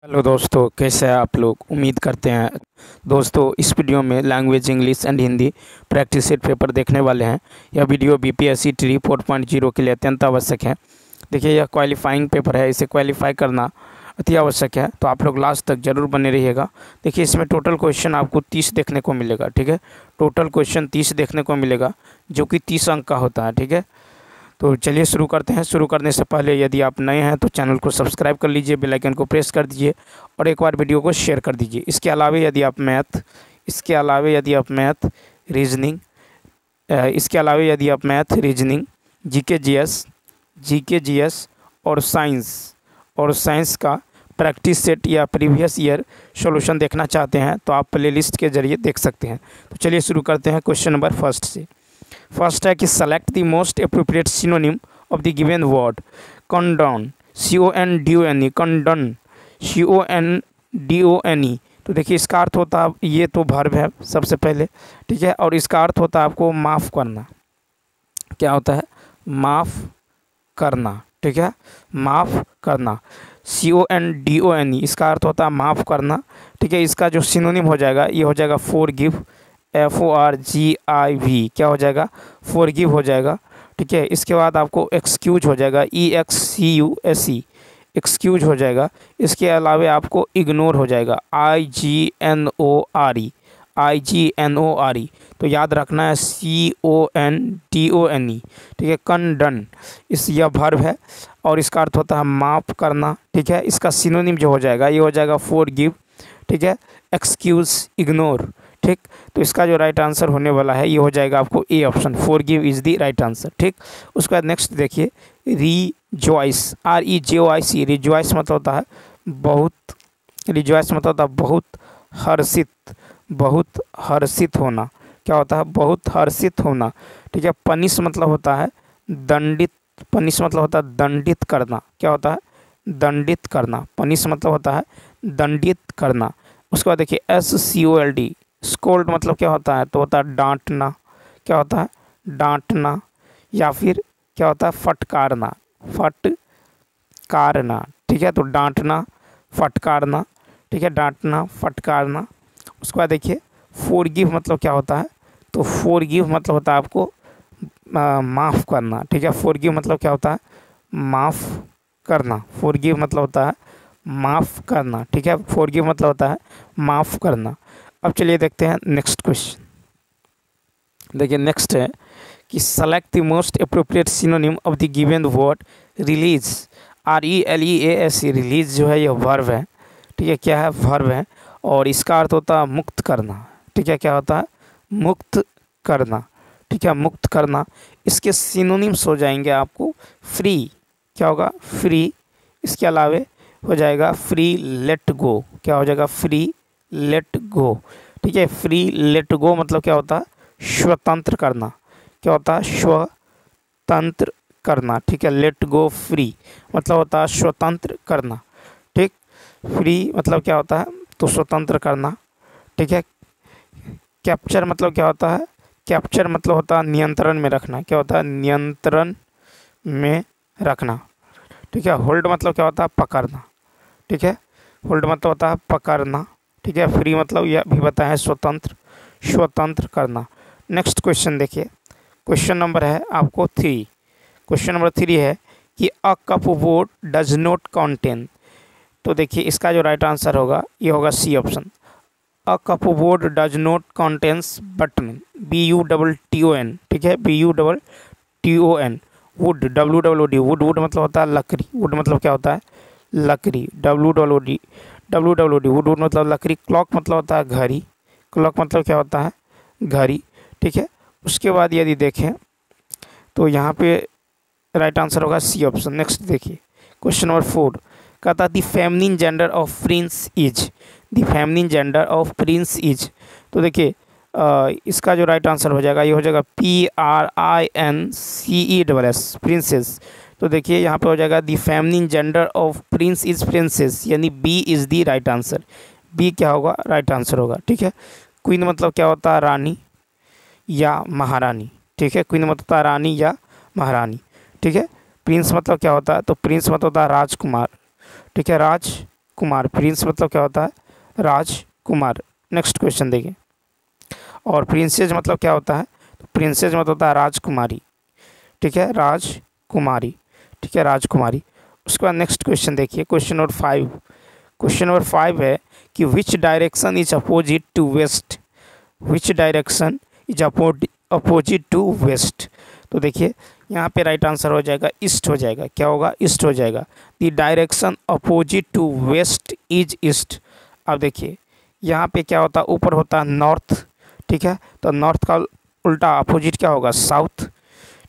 Hello दोस्तों, कैसे हैं आप लोग। उम्मीद करते हैं दोस्तों इस वीडियो में language English and Hindi practice set paper देखने वाले हैं। यह वीडियो बीपीएससी ट्री 4.0 के लिए अत्यंत आवश्यक है। देखिए, यह क्वालिफाइंग पेपर है, इसे क्वालिफाई करना अति आवश्यक है, तो आप लोग लास्ट तक जरूर बने रहिएगा। देखिए, इसमें टोटल क्वेश्चन आपको 30 देखने को मिलेगा। ठीक है, टोटल क्वेश्चन 30 देखने को मिलेगा, जो कि 30 अंक का होता है। ठीक है, तो चलिए शुरू करते हैं। शुरू करने से पहले यदि आप नए हैं तो चैनल को सब्सक्राइब कर लीजिए, बेल आइकन को प्रेस कर दीजिए और एक बार वीडियो को शेयर कर दीजिए। इसके अलावा यदि आप मैथ रीजनिंग जीके जीएस और साइंस का प्रैक्टिस सेट या प्रीवियस ईयर सॉल्यूशन देखना चाहते हैं तो आप प्लेलिस्ट के जरिए देख सकते हैं। तो चलिए शुरू करते हैं क्वेश्चन नंबर फर्स्ट से। फर्स्ट है कि select the most appropriate synonym of the given word condone, CONDONE, condone, CONDONE। तो देखिए, इसका अर्थ होता है, ये तो वर्ब है सबसे पहले। ठीक है, और इसका अर्थ होता है आपको माफ़ करना। क्या होता है? माफ़ करना। ठीक है, माफ़ करना, CONDONE, इसका अर्थ होता है माफ़ करना। ठीक है, इसका जो सिनोनिम हो जाएगा ये हो जाएगा फॉरगिव, FORGIV, क्या हो जाएगा? फॉरगिव हो जाएगा। ठीक है, इसके बाद आपको एक्सक्यूज हो जाएगा, EXCUSE, एक्सक्यूज हो जाएगा। इसके अलावा आपको इग्नोर हो जाएगा, IGNORE। तो याद रखना है CONDONE। ठीक है, कंडन, यह वर्ब है और इसका अर्थ होता है माफ़ करना। ठीक है, इसका सिनोनिम जो हो जाएगा ये हो जाएगा फॉरगिव। ठीक है, एक्सक्यूज, इग्नोर। ठीक, तो इसका जो राइट आंसर होने वाला है ये हो जाएगा आपको A option, forgive is the right answer. ठीक, उसके बाद नेक्स्ट देखिए, रिजॉइस, REJOICE, रिजॉइस मतलब होता है बहुत, रिजॉइस मतलब होता है बहुत हर्षित होना। क्या होता है? बहुत हर्षित होना। ठीक है, पनिश मतलब होता है दंडित, पनिश मतलब होता है दंडित करना। क्या होता है? दंडित करना। पनिश मतलब होता है दंडित करना। उसके बाद देखिए SCOLD, स्कोल्ड मतलब क्या होता है? तो होता है डांटना। क्या होता है? डांटना। या फिर क्या होता है? फटकारना, फटकारना। ठीक है, तो डांटना, फटकारना। ठीक है, डांटना, फटकारना। उसके बाद देखिए फॉरगिव मतलब क्या होता है? तो फॉरगिव मतलब होता है आपको माफ़ करना। ठीक है, फॉरगिव मतलब क्या होता है? माफ़ करना। फॉरगिव मतलब होता है माफ़ करना। ठीक है, फॉरगिव मतलब होता है माफ़ करना। अब चलिए देखते हैं नेक्स्ट क्वेश्चन। देखिए, नेक्स्ट है कि select the most appropriate synonym of the given word release, RELEASE। Release जो है यह वर्ब है। ठीक है, क्या है? वर्ब है और इसका अर्थ होता है मुक्त करना। ठीक है, क्या होता है? मुक्त करना। ठीक है, मुक्त करना। इसके सिनोनिम्स हो जाएंगे आपको फ्री। क्या होगा? फ्री। इसके अलावा हो जाएगा फ्री लेट गो। क्या हो जाएगा? Free let go. ठीक है, फ्री लेट गो मतलब क्या होता है? स्वतंत्र करना। क्या होता है? स्वतंत्र करना। ठीक है, लेट गो फ्री मतलब होता है स्वतंत्र करना। ठीक, फ्री मतलब क्या होता है? तो स्वतंत्र करना। ठीक है, कैप्चर मतलब क्या होता है? कैप्चर मतलब होता है नियंत्रण में रखना। क्या होता है? नियंत्रण में रखना। ठीक है, होल्ड मतलब क्या होता है? पकड़ना। ठीक है, होल्ड मतलब होता है पकड़ना। ठीक है, फ्री मतलब यह भी बताया स्वतंत्र, स्वतंत्र करना। नेक्स्ट क्वेश्चन देखिए, क्वेश्चन नंबर है आपको 3। क्वेश्चन नंबर 3 है कि a cupboard does not contain. तो देखिए, इसका जो राइट आंसर होगा ये होगा C option, a cupboard does not contains button, BUTTON। ठीक है, BUTTON। वुड, WWD, वुड मतलब होता है लकड़ी। वुड मतलब क्या होता है? लकड़ी। WWD वुड मतलब लकड़ी। क्लॉक मतलब होता है घड़ी। क्लॉक मतलब क्या होता है? घड़ी। ठीक है, उसके बाद यदि देखें तो यहाँ पे राइट आंसर होगा सी ऑप्शन। नेक्स्ट देखिए, क्वेश्चन नंबर 4 कहता है the feminine gender of prince is, the feminine gender of prince is. तो देखिए, इसका जो राइट आंसर हो जाएगा ये हो जाएगा PRINCESS, प्रिंसेस। तो देखिए, यहाँ पे हो जाएगा the feminine gender of prince is princess, यानी B is the right answer. B क्या होगा? राइट आंसर होगा। ठीक है, क्वीन मतलब क्या होता है? रानी या महारानी। ठीक है, क्वीन मतलब होता है रानी या महारानी। ठीक है, प्रिंस मतलब क्या होता है? तो प्रिंस मतलब होता है राजकुमार। ठीक है, राजकुमार। राजकुमार। प्रिंस मतलब क्या होता है? राजकुमार। नेक्स्ट क्वेश्चन देखिए। और प्रिंसेस मतलब क्या होता है? तो प्रिंसेस मतलब होता है राजकुमारी, ठीक है, राजकुमारी, ठीक है, राजकुमारी। उसके बाद नेक्स्ट क्वेश्चन देखिए, क्वेश्चन नंबर 5। क्वेश्चन नंबर 5 है कि which direction is opposite to west? Which direction is opposite to west? तो देखिए यहाँ पे राइट आंसर हो जाएगा ईस्ट हो जाएगा। क्या होगा? ईस्ट हो जाएगा। The direction opposite to west is east. अब देखिए यहाँ पे क्या होता है? ऊपर होता है नॉर्थ, ठीक है, तो नॉर्थ का उल्टा अपोजिट क्या होगा? साउथ,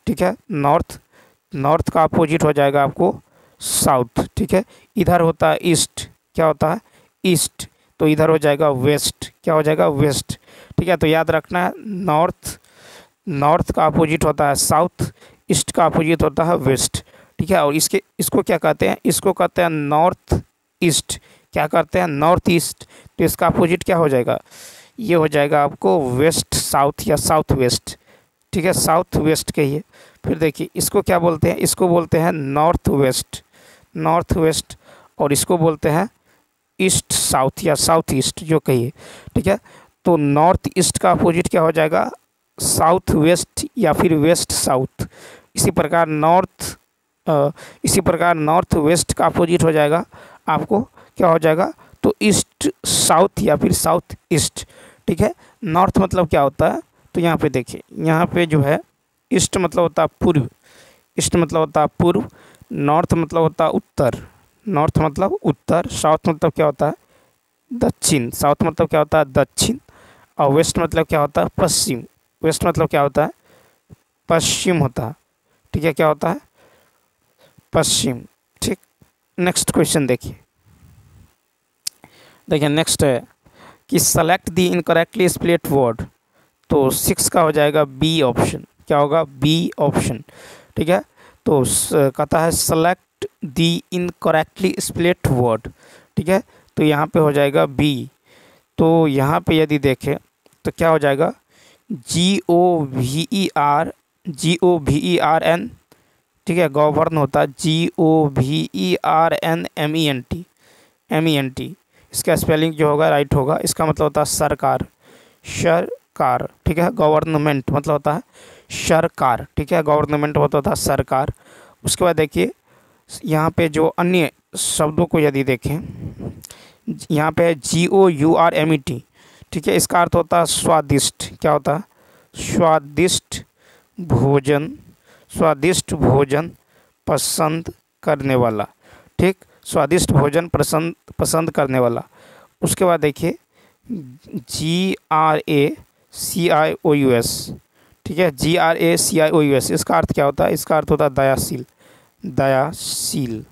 ठीक है, नॉर्थ का अपोजिट हो जाएगा आपको साउथ, ठीक है। इधर होता है ईस्ट, क्या होता है? ईस्ट, तो इधर हो जाएगा वेस्ट। क्या हो जाएगा? वेस्ट, ठीक है। तो याद रखना है, नॉर्थ का अपोजिट होता है साउथ, ईस्ट का अपोजिट होता है वेस्ट, ठीक है। और इसको क्या कहते हैं? इसको कहते हैं नॉर्थ ईस्ट। क्या करते हैं? North east. तो इसका अपोजिट क्या हो जाएगा? ये हो जाएगा आपको वेस्ट साउथ या साउथ वेस्ट, ठीक है, साउथ वेस्ट कहिए। फिर देखिए इसको क्या बोलते हैं? इसको बोलते हैं नॉर्थ वेस्ट, और इसको बोलते हैं ईस्ट साउथ या साउथ ईस्ट जो कहिए, ठीक है। तो नॉर्थ ईस्ट का अपोजिट क्या हो जाएगा? साउथ वेस्ट या फिर वेस्ट साउथ। इसी प्रकार नॉर्थ वेस्ट का अपोजिट हो जाएगा आपको क्या हो जाएगा? तो ईस्ट साउथ या फिर साउथ ईस्ट, ठीक है। नॉर्थ मतलब क्या होता है? तो यहाँ पे देखिए, यहाँ पे जो है ईस्ट मतलब होता है पूर्व, ईस्ट मतलब होता है पूर्व, नॉर्थ मतलब होता है उत्तर, नॉर्थ मतलब उत्तर, साउथ मतलब क्या होता है? दक्षिण, साउथ मतलब क्या होता है? दक्षिण, और वेस्ट मतलब क्या होता है? पश्चिम, वेस्ट मतलब क्या होता है? पश्चिम होता है, ठीक है, क्या होता है? पश्चिम, ठीक। नेक्स्ट क्वेश्चन देखिए नेक्स्ट है कि select the incorrectly split word. तो 6 का हो जाएगा बी ऑप्शन। क्या होगा? बी ऑप्शन, ठीक है। तो कहता है select the incorrectly split word, ठीक है। तो यहाँ पे हो जाएगा बी। तो यहाँ पे यदि देखें तो क्या हो जाएगा? GOVERN, ठीक है, गवर्न होता है GOVERNMENT। इसका स्पेलिंग जो होगा राइट होगा। इसका मतलब होता है सरकार, ठीक है। गवर्नमेंट मतलब होता है सरकार, ठीक है, गवर्नमेंट मतलब होता है सरकार। उसके बाद देखिए यहाँ पे जो अन्य शब्दों को यदि देखें, यहाँ पे GOURMET, ठीक है, इसका अर्थ होता है स्वादिष्ट। क्या होता है? स्वादिष्ट भोजन पसंद करने वाला, ठीक, स्वादिष्ट भोजन पसंद करने वाला। उसके बाद देखिए GRACIOUS, ठीक है, GRACIOUS, इसका अर्थ क्या होता है? इसका अर्थ होता है दयाशील,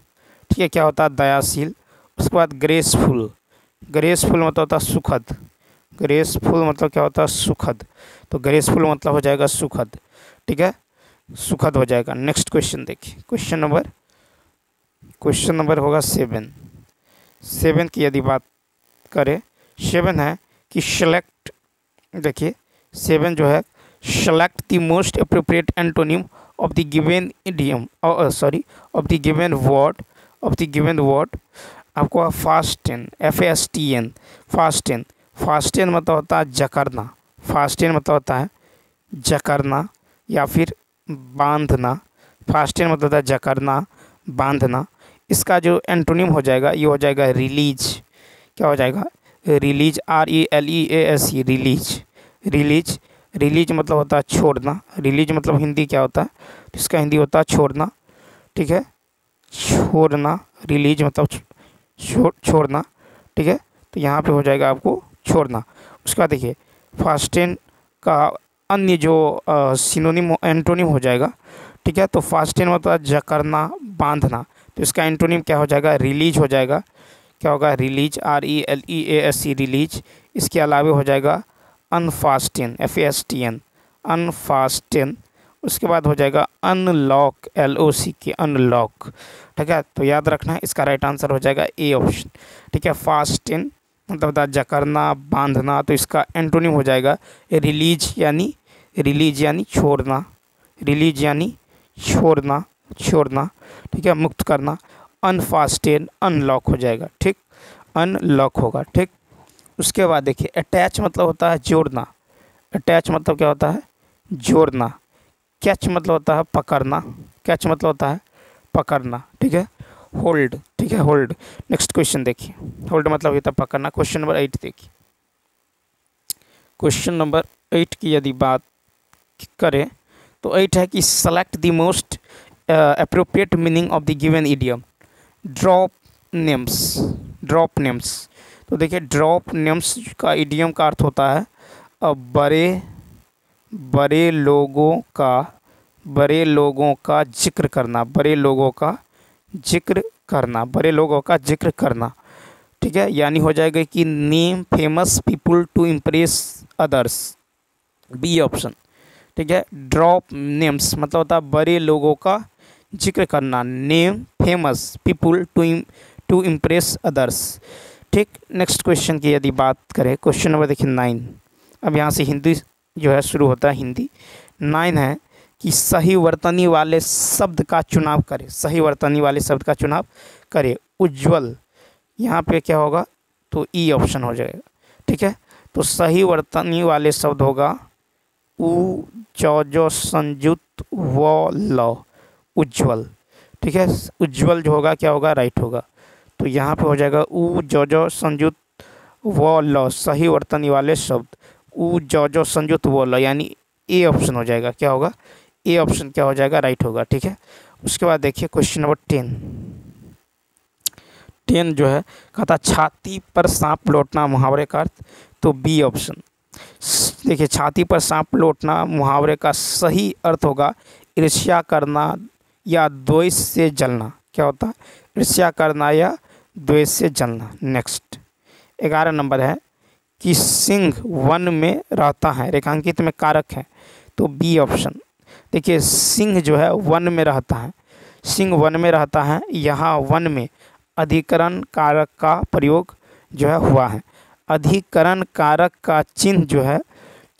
ठीक है, क्या होता है? दयाशील। उसके बाद ग्रेसफुल मतलब होता है सुखद, ग्रेसफुल मतलब क्या होता है? सुखद। तो ग्रेसफुल मतलब हो जाएगा सुखद, ठीक है, सुखद हो जाएगा। नेक्स्ट क्वेश्चन देखिए, क्वेश्चन नंबर होगा 7 की यदि बात करें, 7 है कि सेलेक्ट, देखिए 7 जो है select the most appropriate antonym of the given idiom, of the given word. आपको फास्टेन, FASTN, फास्टेन मतलब होता है जकड़ना, फास्टेन मतलब होता है जकड़ना या फिर बांधना। फास्टेन मतलब होता है जकड़ना, बांधना। इसका जो एंटोनिम हो जाएगा ये हो जाएगा रिलीज। क्या हो जाएगा? रिलीज, RELEASE, रिलीज मतलब होता है छोड़ना। रिलीज मतलब हिंदी क्या होता है? तो इसका हिंदी होता है छोड़ना, ठीक है, छोड़ना। रिलीज मतलब छोड़ना, ठीक है। तो यहाँ पे हो जाएगा आपको छोड़ना। उसके बाद देखिए फास्टेन का अन्य जो सिनोनिम एंटोनिम हो जाएगा, ठीक है। तो फास्टेन मतलब जकड़ना, बांधना। तो इसका एंटोनिम क्या हो जाएगा? रिलीज हो जाएगा। क्या होगा? Release, RELEASE, release. इसके अलावा हो जाएगा अनफास्टेन, FASTN, अनफास्टेन। उसके बाद हो जाएगा अनलॉक, LOCK, अनलॉक, ठीक है। तो याद रखना है, इसका राइट आंसर हो जाएगा ए ऑप्शन, ठीक है। फास्टेन मतलब होता है जकड़ना, बांधना। तो इसका एंटोनिम हो जाएगा रिलीज यानी छोड़ना, रिलीज यानी छोड़ना, ठीक है, मुक्त करना। अनफास्टेन, अनलॉक हो जाएगा, ठीक। अनलॉक होगा। ठीक, उसके बाद देखिए अटैच मतलब होता है जोड़ना। अटैच मतलब क्या होता है? जोड़ना। कैच मतलब होता है पकड़ना। कैच मतलब होता है पकड़ना। ठीक है, होल्ड। ठीक है, होल्ड। नेक्स्ट क्वेश्चन देखिए, होल्ड मतलब होता है पकड़ना। क्वेश्चन नंबर 8 देखिए। क्वेश्चन नंबर 8 की यदि बात करें तो 8 है कि select the most appropriate meaning of the given idiom. Drop names. Drop names, तो देखिए ड्रॉप नेम्स का इडियम का अर्थ होता है बड़े बड़े लोगों का जिक्र करना। बड़े लोगों का जिक्र करना। बड़े लोगों का जिक्र करना। ठीक है, यानी हो जाएगा कि name famous people to impress others. B option. ठीक है, ड्रॉप नेम्स मतलब होता है बड़े लोगों का जिक्र करना। Name famous people to impress others. ठीक, नेक्स्ट क्वेश्चन की यदि बात करें, क्वेश्चन नंबर देखिए 9। अब यहाँ से हिंदी जो है शुरू होता है। हिंदी 9 है कि सही वर्तनी वाले शब्द का चुनाव करें। सही वर्तनी वाले शब्द का चुनाव करें। उज्ज्वल, यहाँ पे क्या होगा? तो ई ऑप्शन हो जाएगा। ठीक है, तो सही वर्तनी वाले शब्द होगा उ जो संयुक्त व ल, उज्ज्वल। ठीक है, उज्ज्वल जो होगा क्या होगा? राइट होगा। तो यहाँ पे हो जाएगा उ जो संयुक्त व ल, सही वर्तनी वाले शब्द उ जो संयुक्त व ल, यानी ए ऑप्शन हो जाएगा। क्या होगा? ए ऑप्शन क्या हो जाएगा? राइट होगा। ठीक है, उसके बाद देखिए क्वेश्चन नंबर 10 जो है कहता छाती पर सांप लौटना मुहावरे का अर्थ। तो बी ऑप्शन। देखिए छाती पर सांप लौटना मुहावरे का सही अर्थ होगा ईर्ष्या करना या द्वेष से जलना। क्या होता है? ईर्ष्या करना या द्वेष से जलना। नेक्स्ट 11 नंबर है कि सिंह वन में रहता है, रेखांकित में कारक है। तो बी ऑप्शन। देखिए सिंह जो है वन में रहता है। सिंह वन में रहता है, यहाँ वन में अधिकरण कारक का प्रयोग जो है हुआ है। अधिकरण कारक का चिन्ह जो है,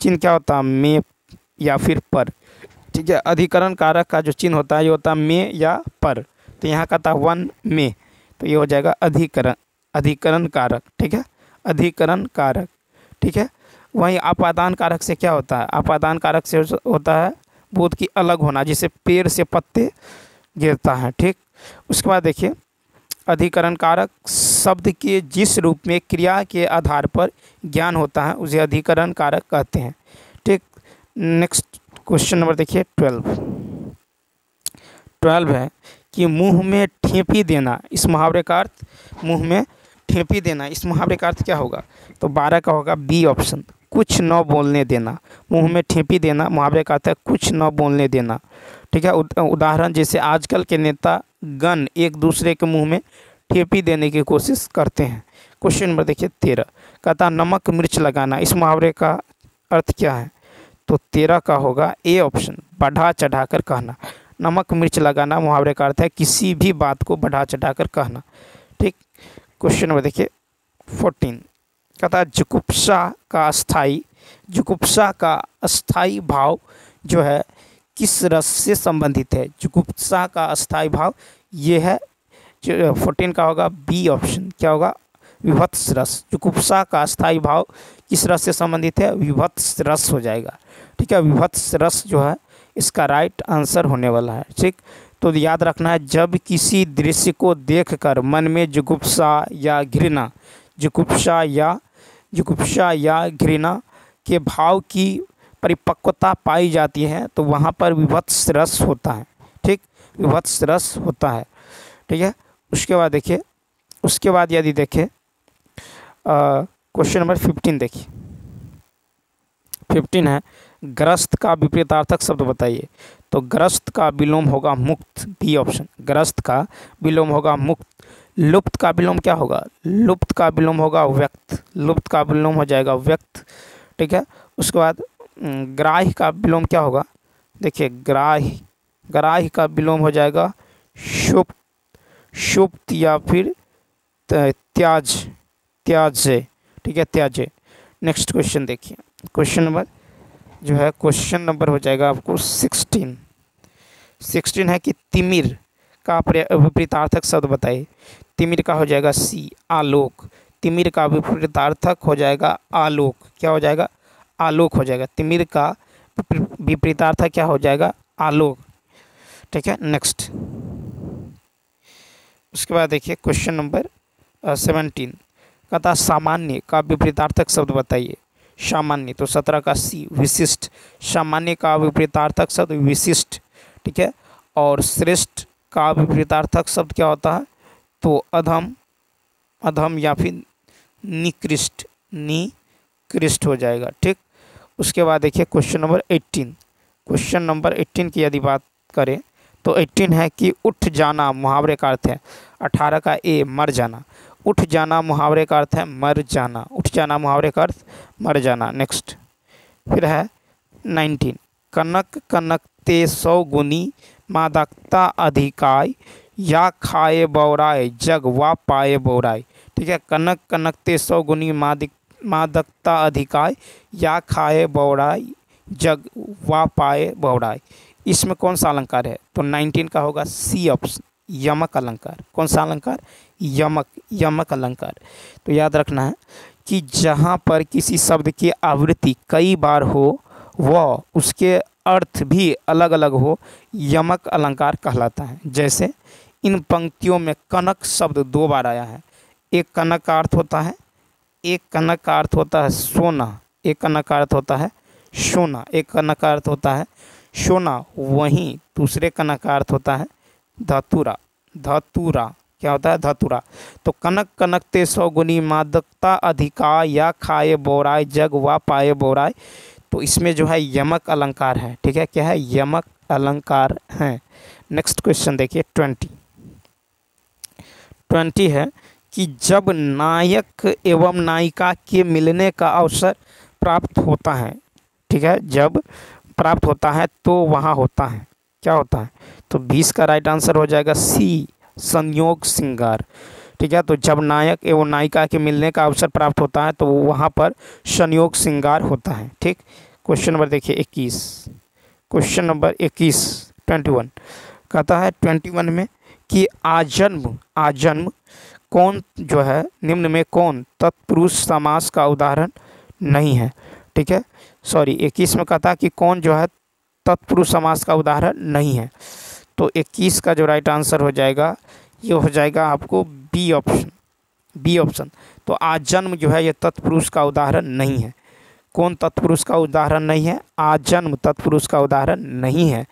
चिन्ह क्या होता है? में या फिर पर। ठीक है, अधिकरण कारक का जो चिन्ह होता है ये होता है में या पर। तो यहाँ का था वन में, तो ये हो जाएगा अधिकरण कारक। ठीक है, अधिकरण कारक। ठीक है, वहीं आपादान कारक से क्या होता है? आपादान कारक से होता है बोध की अलग होना, जिसे पेड़ से पत्ते गिरता है। ठीक, उसके बाद देखिए अधिकरण कारक शब्द के जिस रूप में क्रिया के आधार पर ज्ञान होता है उसे अधिकरण कारक कहते हैं। ठीक, नेक्स्ट क्वेश्चन नंबर देखिए 12 है कि मुंह में ठेपी देना। इस मुहावरे का अर्थ मुंह में ठेपी देना, इस मुहावरे का अर्थ क्या होगा? तो 12 का होगा बी ऑप्शन। कुछ न बोलने देना। मुंह में ठेपी देना मुहावरे का अर्थ है कुछ न बोलने देना। ठीक है, उदाहरण जैसे आजकल के नेता गण एक दूसरे के मुंह में ठेपी देने की कोशिश करते हैं। क्वेश्चन नंबर देखिए 13 कहता नमक मिर्च लगाना। इस मुहावरे का अर्थ क्या है? तो 13 का होगा ए ऑप्शन, बढ़ा चढ़ाकर कहना। नमक मिर्च लगाना मुहावरे का अर्थ है किसी भी बात को बढ़ा चढ़ाकर कहना। ठीक, क्वेश्चन नंबर देखिए 14 कहता है जुगुप्सा का अस्थाई भाव जो है किस रस से संबंधित है? जुगुप्सा का अस्थाई भाव ये है। 14 का होगा बी ऑप्शन। क्या होगा? विभत्स रस। जुगुप्सा का अस्थाई भाव किस रस से संबंधित है? विभत्स रस हो जाएगा। ठीक है, विभत्स रस जो है इसका राइट आंसर होने वाला है। ठीक, तो याद रखना है जब किसी दृश्य को देखकर मन में जुगुप्सा या घृणा, जुगुप्सा या घृणा के भाव की परिपक्वता पाई जाती है तो वहाँ पर विभत्स रस होता है। ठीक, विभत्स रस होता है। ठीक है, उसके बाद देखिए, उसके बाद यदि देखें क्वेश्चन नंबर 15 देखिए। 15 है ग्रस्त का विपरीतार्थक शब्द बताइए। तो ग्रस्त का विलोम होगा मुक्त। B option. ग्रस्त का विलोम होगा मुक्त। लुप्त का विलोम क्या होगा? लुप्त का विलोम होगा व्यक्त। लुप्त का विलोम हो जाएगा व्यक्त। ठीक है, उसके बाद ग्राह्य का विलोम क्या होगा? देखिए ग्राह्य का विलोम हो जाएगा शुप्त या फिर त्याज्य। ठीक है, त्याज्य। नेक्स्ट क्वेश्चन देखिए, क्वेश्चन नंबर जो है क्वेश्चन नंबर हो जाएगा आपको 16 है कि तिमिर का विपरीतार्थक शब्द बताइए। तिमिर का हो जाएगा सी आलोक। तिमिर का विपरीतार्थक हो जाएगा आलोक। क्या हो जाएगा? आलोक हो जाएगा। तिमिर का विपरीतार्थक क्या हो जाएगा? आलोक। ठीक है, नेक्स्ट। उसके बाद देखिए क्वेश्चन नंबर 17 कहता है सामान्य का विपरीतार्थक शब्द बताइए। सामान्य, तो 17 का सी। विशिष्ट, सामान्य का विपरीतार्थक शब्द विशिष्ट। ठीक है, और श्रेष्ठ का विपरीतार्थक शब्द क्या होता है? तो अधम, अधम या फिर निकृष्ट, निकृष्ट हो जाएगा। ठीक, उसके बाद देखिए क्वेश्चन नंबर 18। क्वेश्चन नंबर 18 की यदि बात करें तो 18 है कि उठ जाना मुहावरे का अर्थ है। 18 का ए, मर जाना। उठ जाना मुहावरे का अर्थ है मर जाना। उठ जाना मुहावरे का अर्थ मर जाना। नेक्स्ट फिर है 19, कनक कनकते 100 गुनी मादकता अधिकाय, या खाए बौराए जग वा पाए बौराए। ठीक है, कनक कनकते 100 गुनी मादकता अधिकाय, या खाए बौराए जग वा पाए बौराए। इसमें कौन सा अलंकार है? तो 19 का होगा सी ऑप्शन, यमक अलंकार। कौन सा अलंकार? यमक, यमक अलंकार। तो याद रखना है कि जहाँ पर किसी शब्द की आवृत्ति कई बार हो वह उसके अर्थ भी अलग अलग हो, यमक अलंकार कहलाता है। जैसे इन पंक्तियों में कनक शब्द 2 बार आया है। एक कनक का अर्थ होता है, एक कनक का अर्थ होता है सोना, एक कनक का अर्थ होता है सोना, एक कनक का अर्थ होता है सोना। वहीं दूसरे कनक का अर्थ होता है धतूरा। धतूरा क्या होता है? धतूरा। तो कनक कनकते 100 गुनी मादकता अधिकाय, या खाए बोराय जग वा पाए बोराय। तो इसमें जो है यमक अलंकार है। ठीक है, क्या है? यमक अलंकार है। नेक्स्ट क्वेश्चन देखिए 20 है कि जब नायक एवं नायिका के मिलने का अवसर प्राप्त होता है। ठीक है, जब प्राप्त होता है तो वहाँ होता है, क्या होता है? तो 20 का राइट आंसर हो जाएगा सी, संयोग श्रृंगार। ठीक है, तो जब नायक एवं नायिका के मिलने का अवसर प्राप्त होता है तो वहाँ पर संयोग श्रृंगार होता है। ठीक, क्वेश्चन नंबर देखिए 21। क्वेश्चन नंबर 21 21 कहता है 21 में कि आजन्म, आजन्म कौन जो है निम्न में कौन तत्पुरुष समास का उदाहरण नहीं है। ठीक है, सॉरी 21 में कहता है कि कौन जो है तत्पुरुष समास का उदाहरण नहीं है। तो 21 का जो राइट आंसर हो जाएगा ये हो जाएगा आपको बी ऑप्शन, बी ऑप्शन। तो आजन्म जो है ये तत्पुरुष का उदाहरण नहीं है। कौन तत्पुरुष का उदाहरण नहीं है? आजन्म तत्पुरुष का उदाहरण नहीं है।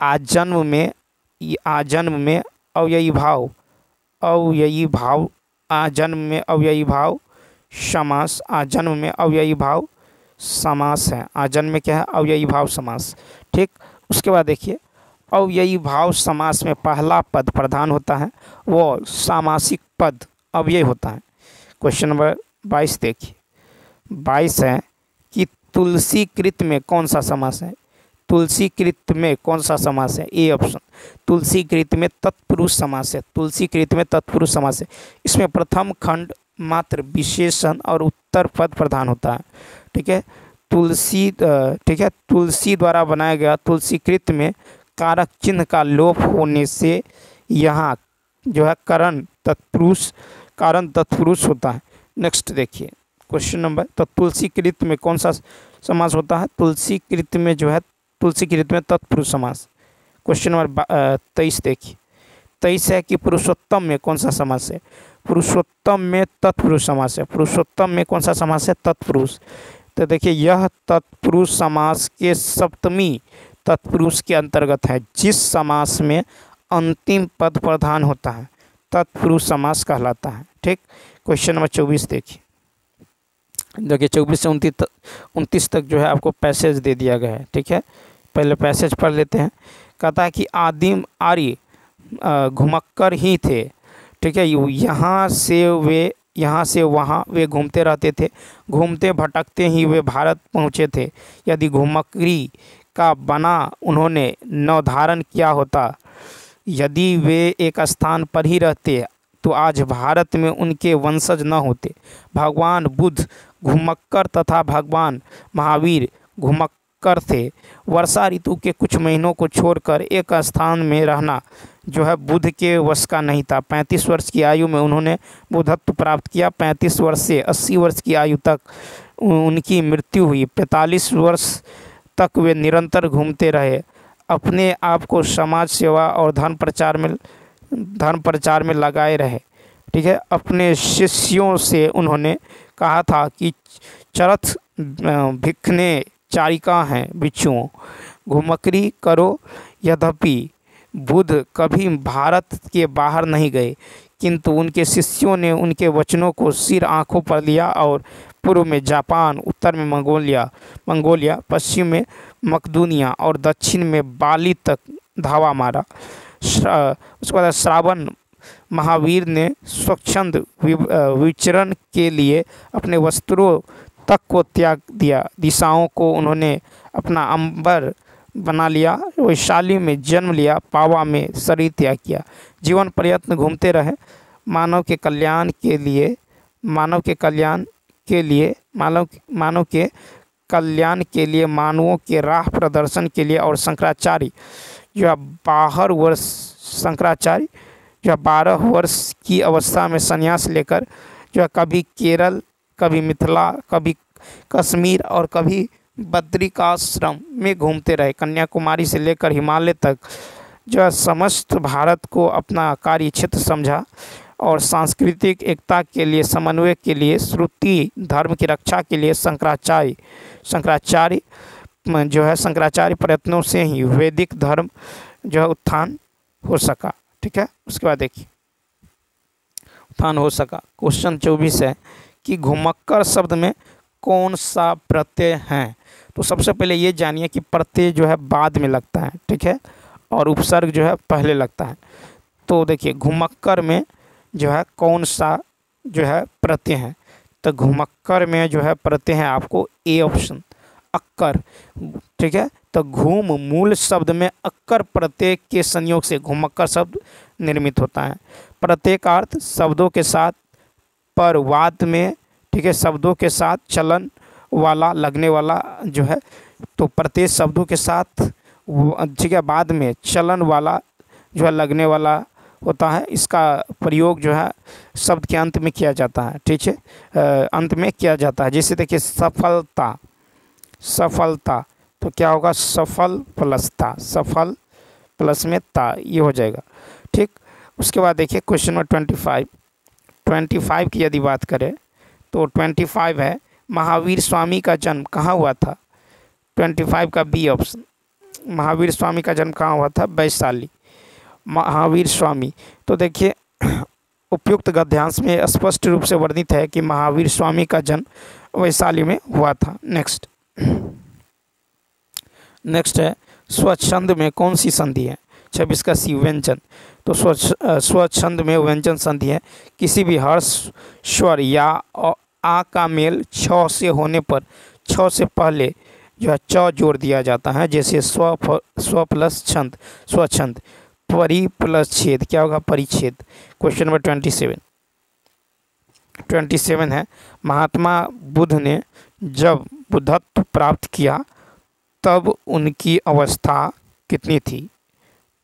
आजन्म में अव्ययी भाव, अव्ययी भाव, आजन्म में अव्ययी भाव समास, आजन्म में अव्ययी भाव समास है। आजन्म में क्या है? अव्ययी भाव समास। ठीक, उसके बाद देखिए अव्ययी भाव समास में पहला पद प्रधान होता है, वो सामासिक पद अव्यय होता है। क्वेश्चन नंबर 22 देखिए, 22 है कि तुलसी कृत में कौन सा समास है? तुलसी कृत में कौन सा समास है? ए ऑप्शन, तुलसी कृत में तत्पुरुष समास है। तुलसी कृत में तत्पुरुष समास है। इसमें प्रथम खंड मात्र विशेषण और उत्तर पद प्रधान होता है। ठीक है, तुलसी, ठीक है, तुलसी द्वारा बनाया गया तुलसी कृत में कारक चिन्ह का लोप होने से यहाँ जो है कारण तत्पुरुष होता है। नेक्स्ट देखिए क्वेश्चन नंबर, तो तुलसी कृत में कौन सा समास होता है? तुलसी कृत में जो है तुलसी कृत में तत्पुरुष समास। क्वेश्चन नंबर 23 देखिए, 23 है कि पुरुषोत्तम में कौन सा समास है? पुरुषोत्तम में तत्पुरुष समास है। पुरुषोत्तम में कौन सा समास है? तत्पुरुष। तो देखिए यह तत्पुरुष समास के सप्तमी तत्पुरुष के अंतर्गत है। जिस समास में अंतिम पद प्रधान होता है तत्पुरुष समास कहलाता है। ठीक, क्वेश्चन नंबर 24 देखिए, 24 से 29 तक जो है आपको पैसेज दे दिया गया है। ठीक है, पहले पैसेज पढ़ लेते हैं। कहता है कि आदिम आर्य घुमक्कर ही थे। ठीक है, यहाँ से वहाँ वे घूमते रहते थे। घूमते भटकते ही वे भारत पहुँचे थे। यदि घुमक्करी का बना उन्होंने नवधारण किया होता, यदि वे एक स्थान पर ही रहते तो आज भारत में उनके वंशज न होते। भगवान बुद्ध घुमक्कर तथा भगवान महावीर घुमक्कर थे। वर्षा ऋतु के कुछ महीनों को छोड़कर एक स्थान में रहना जो है बुद्ध के वश का नहीं था। 35 वर्ष की आयु में उन्होंने बुद्धत्व प्राप्त किया। 35 वर्ष से 80 वर्ष की आयु तक उनकी मृत्यु हुई। 45 वर्ष तक वे निरंतर घूमते रहे, अपने आप को समाज सेवा और धर्म प्रचार में लगाए रहे। ठीक है, अपने शिष्यों से उन्होंने कहा था कि चरथ भिखने चारिका हैं बिच्छुओं, घुमक्करी करो। यद्यपि बुद्ध कभी भारत के बाहर नहीं गए, किंतु उनके शिष्यों ने उनके वचनों को सिर आंखों पर लिया और पूर्व में जापान, उत्तर में मंगोलिया, पश्चिम में मकदूनिया और दक्षिण में बाली तक धावा मारा। उसके बाद श्रावण महावीर ने स्वच्छंद विचरण के लिए अपने वस्त्रों तक को त्याग दिया। दिशाओं को उन्होंने अपना अंबर बना लिया। वैशाली में जन्म लिया, पावा में शरीर त्याग किया। जीवन प्रयत्न घूमते रहे, मानव के कल्याण के लिए मानवों के राह प्रदर्शन के लिए। और शंकराचार्य जो 12 वर्ष की अवस्था में संन्यास लेकर जो कभी केरल, कभी मिथिला, कभी कश्मीर और कभी बद्रिकाश्रम में घूमते रहे। कन्याकुमारी से लेकर हिमालय तक जो समस्त भारत को अपना कार्य क्षेत्र समझा और सांस्कृतिक एकता के लिए, समन्वय के लिए, श्रुति धर्म की रक्षा के लिए शंकराचार्य प्रयत्नों से ही वैदिक धर्म जो है उत्थान हो सका। ठीक है, उसके बाद देखिए उत्थान हो सका। क्वेश्चन 24 है कि घुमक्कर शब्द में कौन सा प्रत्यय है। तो सबसे पहले ये जानिए कि प्रत्यय जो है बाद में लगता है, ठीक है, और उपसर्ग जो है पहले लगता है। तो देखिए घुमक्कर में जो है कौन सा जो है प्रत्यय है। तो घुमक्कर में जो है प्रत्यय है आपको ए ऑप्शन, अक्कर। ठीक है, तो घूम मूल शब्द में अक्कर प्रत्यय के संयोग से घुमक्कर शब्द निर्मित होता है। प्रत्यय का अर्थ शब्दों के साथ पर वाद में, ठीक है, शब्दों के साथ चलन वाला, लगने वाला जो है। तो प्रत्यय शब्दों के साथ, ठीक है, बाद में चलन वाला जो है, लगने वाला होता है। इसका प्रयोग जो है शब्द के अंत में किया जाता है। ठीक है, अंत में किया जाता है। जैसे देखिए सफलता, तो क्या होगा, सफल प्लस था, सफल प्लस में था, ये हो जाएगा। ठीक, उसके बाद देखिए क्वेश्चन नंबर 25 की यदि बात करें तो 25 है महावीर स्वामी का जन्म कहाँ हुआ था। 25 का बी ऑप्शन, महावीर स्वामी का जन्म कहाँ हुआ था, वैशाली। महावीर स्वामी, तो देखिए उपयुक्त गद्यांश में स्पष्ट रूप से वर्णित है कि महावीर स्वामी का जन्म वैशाली में हुआ था। नेक्स्ट है स्वच्छंद में कौन सी संधि है। 26 का सी व्यंजन। तो स्वच्छंद में व्यंजन संधि है किसी भी हर्ष स्वर या आ का मेल छ से होने पर छ से पहले जो है च जोड़ दिया जाता है। जैसे स्व प्लस छंद, स्वच्छंद। परि प्लस छेद, क्या होगा, परिच्छेद। क्वेश्चन नंबर 27 है महात्मा बुद्ध ने जब बुद्धत्व प्राप्त किया तब उनकी अवस्था कितनी थी।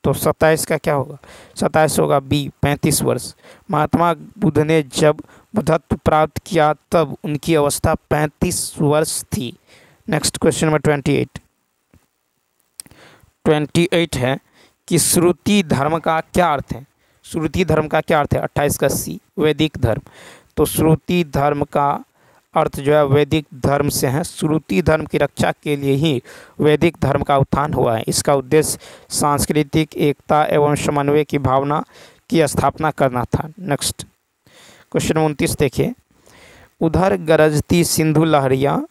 तो 27 का क्या होगा, 27 होगा बी 35 वर्ष। महात्मा बुद्ध ने जब बुद्धत्व प्राप्त किया तब उनकी अवस्था 35 वर्ष थी। नेक्स्ट क्वेश्चन नंबर 28 है कि श्रुति धर्म का क्या अर्थ है। श्रुति धर्म का क्या अर्थ है। 28 का सी वैदिक धर्म। तो श्रुति धर्म का अर्थ जो है वैदिक धर्म से है। श्रुति धर्म की रक्षा के लिए ही वैदिक धर्म का उत्थान हुआ है। इसका उद्देश्य सांस्कृतिक एकता एवं समन्वय की भावना की स्थापना करना था। नेक्स्ट क्वेश्चन 29 देखिए। उधर गरजती सिंधु लहरियाँ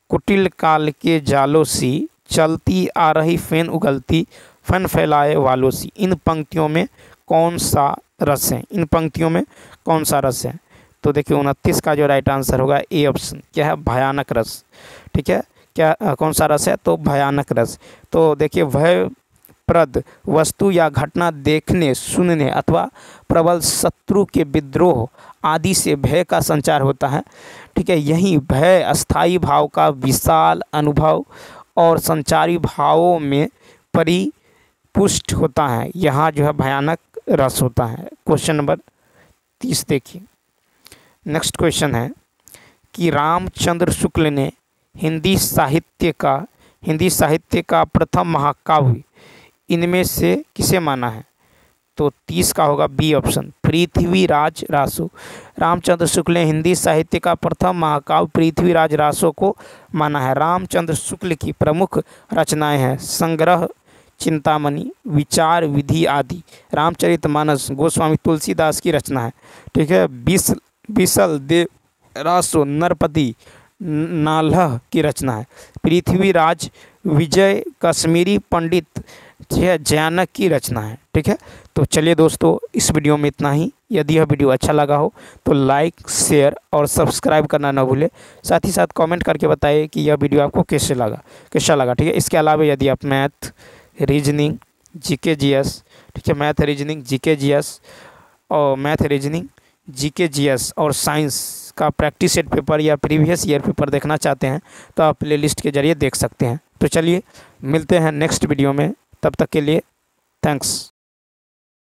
कुटिल काल के जालों सी, चलती आ रही फेन उगलती फन फैलाए वालों सी। इन पंक्तियों में कौन सा रस है। इन पंक्तियों में कौन सा रस है। तो देखिए 29 का जो राइट आंसर होगा ए ऑप्शन, क्या है, भयानक रस। ठीक है, क्या कौन सा रस है, तो भयानक रस। तो देखिए भयप्रद वस्तु या घटना देखने, सुनने अथवा प्रबल शत्रु के विद्रोह आदि से भय का संचार होता है। ठीक है, यही भय अस्थायी भाव का विशाल अनुभव और संचारी भावों में परिपुष्ट होता है, यहाँ जो है भयानक रस होता है। क्वेश्चन नंबर 30 देखिए। नेक्स्ट क्वेश्चन है कि रामचंद्र शुक्ल ने हिंदी साहित्य का प्रथम महाकाव्य इनमें से किसे माना है? तो 30 का होगा बी ऑप्शन, पृथ्वीराज रासो। रामचंद्र शुक्ल ने हिंदी साहित्य का प्रथम महाकाव्य पृथ्वीराज रासो को माना है। रामचंद्र शुक्ल की प्रमुख रचनाएं हैं संग्रह, चिंतामणि, विचार विधि आदि। रामचरितमानस गोस्वामी तुलसीदास की रचना है, ठीक है। बिसल देव रासो नरपति नाल्ह की रचना है। पृथ्वीराज विजय कश्मीरी पंडित जयानक की रचना है, ठीक है। तो चलिए दोस्तों, इस वीडियो में इतना ही। यदि यह वीडियो अच्छा लगा हो तो लाइक, शेयर और सब्सक्राइब करना ना भूलें। साथ ही साथ कमेंट करके बताइए कि यह वीडियो आपको कैसा लगा, ठीक है। इसके अलावा यदि आप मैथ, रीजनिंग, जीके जीएस, ठीक है, मैथ रीजनिंग जीके जीएस और साइंस का प्रैक्टिस सेट पेपर या प्रीवियस ईयर पेपर देखना चाहते हैं तो आप प्लेलिस्ट के जरिए देख सकते हैं। तो चलिए मिलते हैं नेक्स्ट वीडियो में, तब तक के लिए थैंक्स।